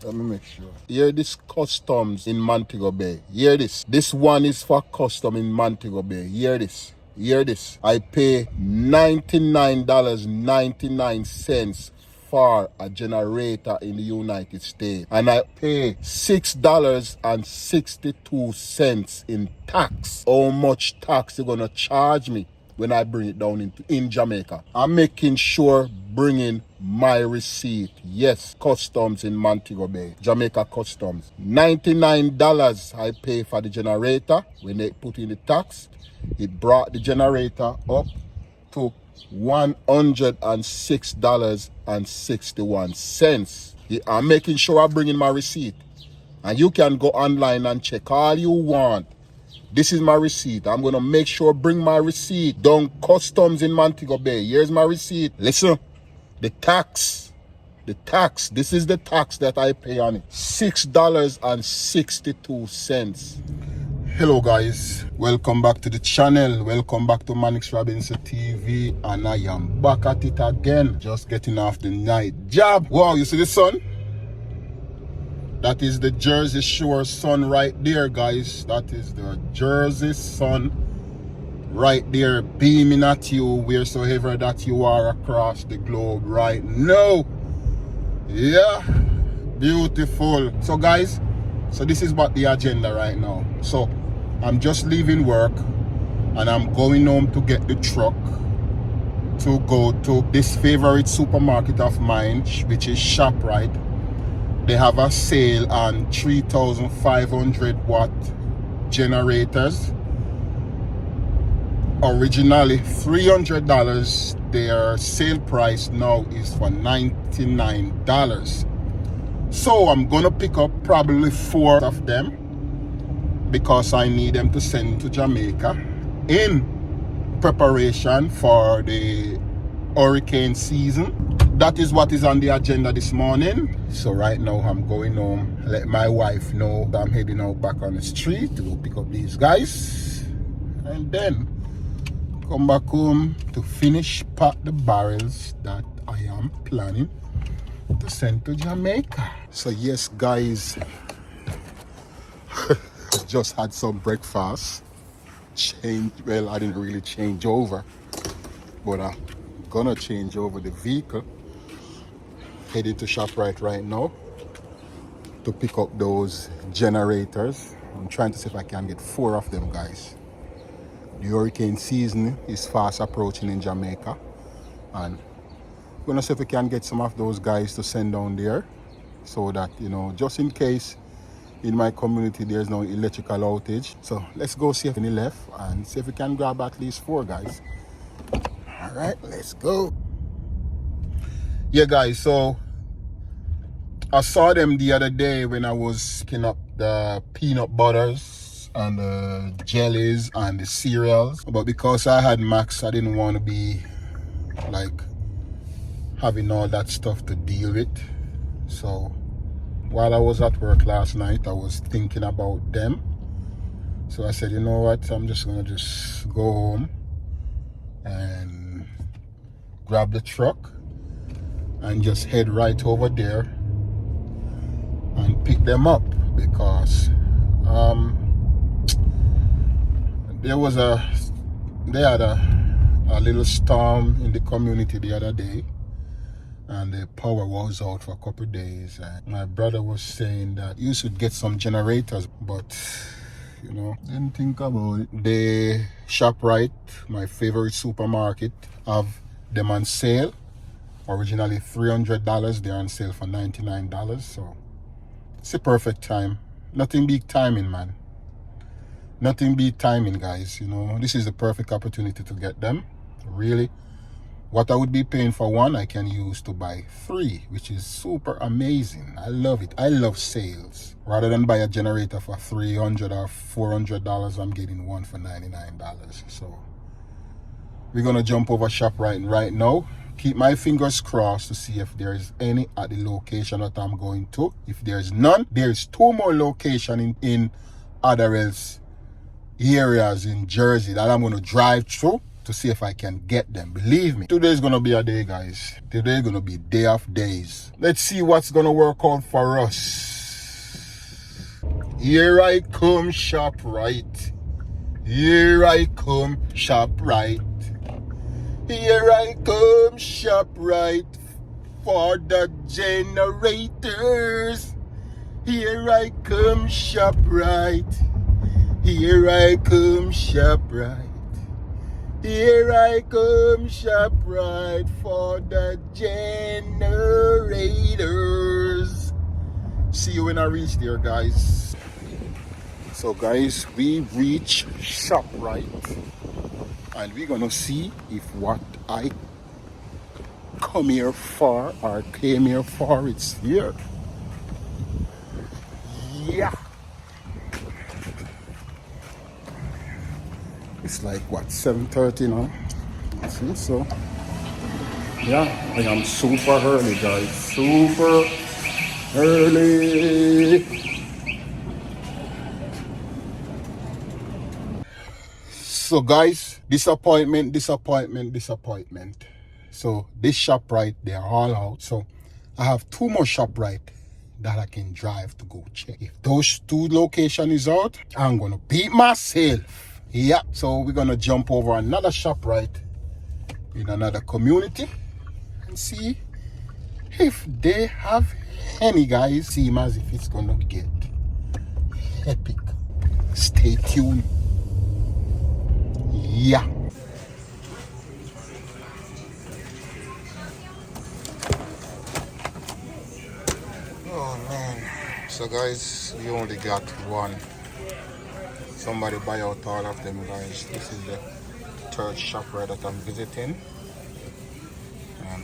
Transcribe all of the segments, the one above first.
Let me make sure. Hear this customs in Montego Bay. Hear this. This one is for custom in Montego Bay. Hear this. Hear this. I pay $99.99 for a generator in the United States. And I pay $6.62 in tax. How much tax they gonna charge me when I bring it down in Jamaica? I'm making sure bringing my receipt. Yes, customs in Montego Bay, Jamaica Customs. $99 I pay for the generator. When they put in the tax, it brought the generator up to $106.61. I'm making sure I bring in my receipt. And you can go online and check all you want. This is my receipt. I'm going to make sure bring my receipt down customs in Montego Bay. Here's my receipt. Listen, the tax. This is the tax that I pay on it. $6.62. Hello guys, welcome back to the channel. Welcome back to Manix Robinson TV, and I am back at it again. Just getting off the night job. Wow, you see the sun? That is the Jersey Shore sun right there, guys. That is the Jersey sun right there, beaming at you wheresoever that you are across the globe right now. Yeah, beautiful. So guys, so this is what the agenda right now. So I'm just leaving work and I'm going home to get the truck to go to this favorite supermarket of mine, which is ShopRite. They have a sale on 3,500 watt generators. Originally $300. Their sale price now is for $99. So I'm gonna pick up probably 4 of them because I need them to send to Jamaica in preparation for the hurricane season. That is what is on the agenda this morning. So right now I'm going home, let my wife know that I'm heading out back on the street to go pick up these guys, and then come back home to finish pack the barrels that I am planning to send to Jamaica. So yes guys, just had some breakfast. Well, I didn't really change over, but I'm gonna change over the vehicle. Heading to ShopRite right now to pick up those generators. I'm trying to see if I can get 4 of them, guys. The hurricane season is fast approaching in Jamaica, and we're gonna see if we can get some of those guys to send down there, so that, you know, just in case in my community there's no electrical outage. So let's go see if any left and see if we can grab at least 4 guys. All right, let's go. Yeah guys, so I saw them the other day when I was picking up the peanut butters and the jellies and the cereals, but because I had Max, I didn't want to be like having all that stuff to deal with. So while I was at work last night, I was thinking about them. So I said, you know what, I'm just gonna go home and grab the truck and just head right over there and pick them up, because they had a little storm in the community the other day, and the power was out for a couple of days, and my brother was saying that you should get some generators, but you know, didn't think about it. The ShopRite, my favorite supermarket, have them on sale. Originally $300, they're on sale for $99. So it's a perfect time. Nothing beat timing, man. Nothing beat timing, guys. You know, this is the perfect opportunity to get them. Really, what I would be paying for 1, I can use to buy 3, which is super amazing. I love it. I love sales. Rather than buy a generator for $300 or $400, I'm getting 1 for $99. So we're gonna jump over ShopRite right now. Keep my fingers crossed to see if there is any at the location that I'm going to. If there's none, there's 2 more locations in other else areas in Jersey that I'm going to drive through to see if I can get them. Believe me, today's gonna be a day, guys. Today's gonna be day of days. Let's see what's gonna work out for us. Here I come, ShopRite. Here I come, ShopRite. Here I come, ShopRite, for the generators. Here I come, ShopRite. Here I come, ShopRite. Here I come, ShopRite, for the generators. See you when I reach there, guys. So guys, we reach ShopRite, and we're gonna see if what I come here for or came here for, it's here. Yeah. It's like what, 7:30 now? I think so. Yeah, I am super early, guys. Super early. So guys, disappointment. So this ShopRite, they are all out. So I have 2 more ShopRite that I can drive to go check. If those 2 locations is out, I'm gonna beat myself. Yeah, so we're gonna jump over another ShopRite in another community and see if they have any, guys. Seem as if it's gonna get epic. Stay tuned. Yeah. Oh man. So guys, we only got one. Somebody buy out all of them, guys. This is the 3rd ShopRite that I'm visiting. And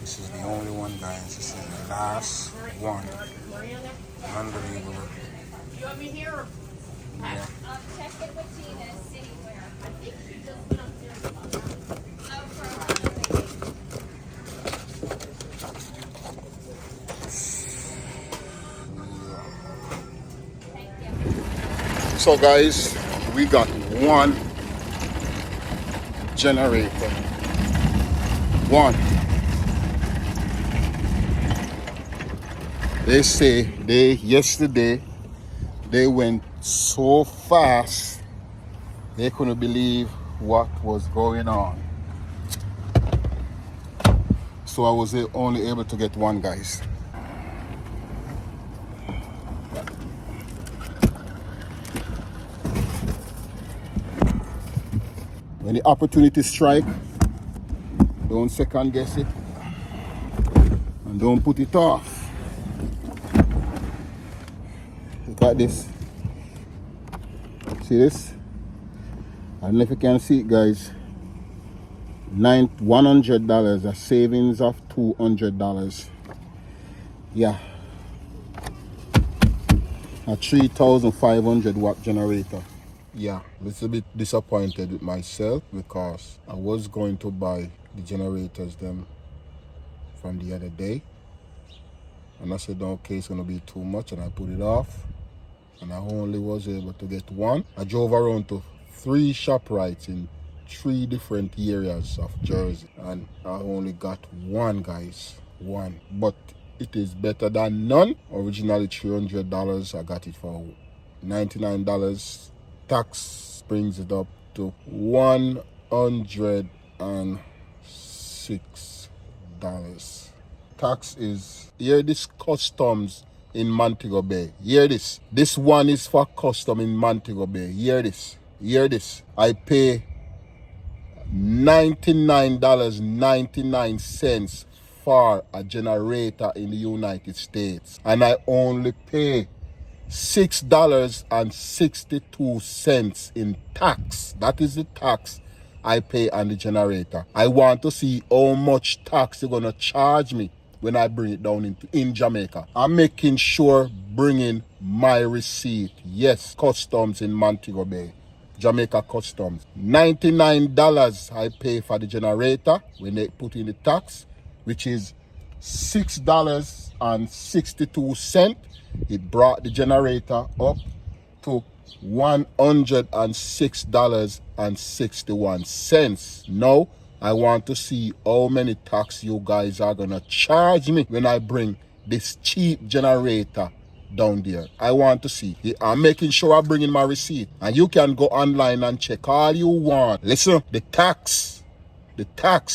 this is the only one, guys. This is the last one. Unbelievable. You want me here? Yeah. Check it with Tina, see where. I think she just went upstairs. So guys, we got one generator. One. They say yesterday they went so fast they couldn't believe what was going on. So I was only able to get one, guys. When the opportunity strike, don't second guess it and don't put it off. Look at this. See this? I don't know if you can see it, guys. $100, a savings of $200. Yeah. A 3,500 watt generator. Yeah, a little bit disappointed with myself because I was going to buy the generators them from the other day, and I said okay, it's gonna be too much, and I put it off, and I only was able to get one. I drove around to 3 ShopRites in 3 different areas of Jersey, and I only got one, guys. One. But it is better than none. Originally $300, I got it for $99. Tax brings it up to $106. Tax is, hear this, customs in Montego Bay. Hear this. This one is for custom in Montego Bay. Hear this. Hear this. I pay $99.99 for a generator in the United States, and I only pay $6.62 in tax. That is the tax I pay on the generator. I want to see how much tax they're gonna charge me when I bring it down in Jamaica. I'm making sure bringing my receipt. Yes, customs in Montego Bay. Jamaica Customs. $99 I pay for the generator when they put in the tax, which is $6.62. It brought the generator up to $106.61. Now, I want to see how many tax you guys are gonna charge me when I bring this cheap generator down there. I want to see. I'm making sure I bring in my receipt. And you can go online and check all you want. Listen, the tax,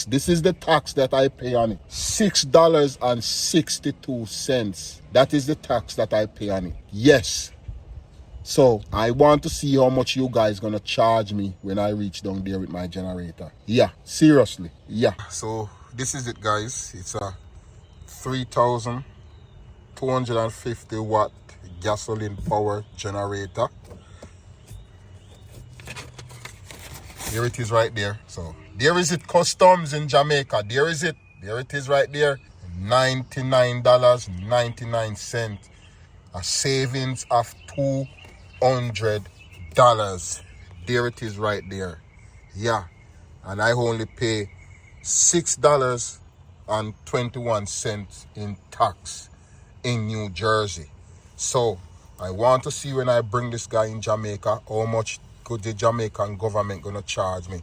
this is the tax that I pay on it. $6.62. That is the tax that I pay on it. Yes. So I want to see how much you guys gonna charge me when I reach down there with my generator. Yeah, seriously. Yeah. So this is it, guys. It's a 3,250 watt gasoline power generator. Here it is right there. So there is it, customs in Jamaica. There is it. There it is right there. $99.99. A savings of $200. There it is right there. Yeah. And I only pay $6.21 in tax in New Jersey. So I want to see when I bring this guy in Jamaica, how much could the Jamaican government gonna charge me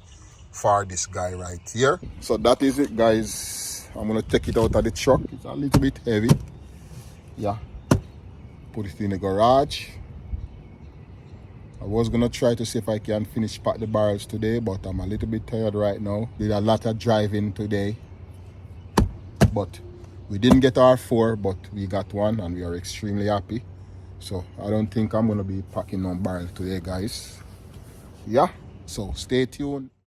for this guy right here. So that is it, guys. I'm gonna take it out of the truck. It's a little bit heavy. Yeah. Put it in the garage. I was gonna try to see if I can finish pack the barrels today, but I'm a little bit tired right now. Did a lot of driving today. But we didn't get our 4, but we got 1 and we are extremely happy. So I don't think I'm gonna be packing no barrels today, guys. Yeah, so stay tuned.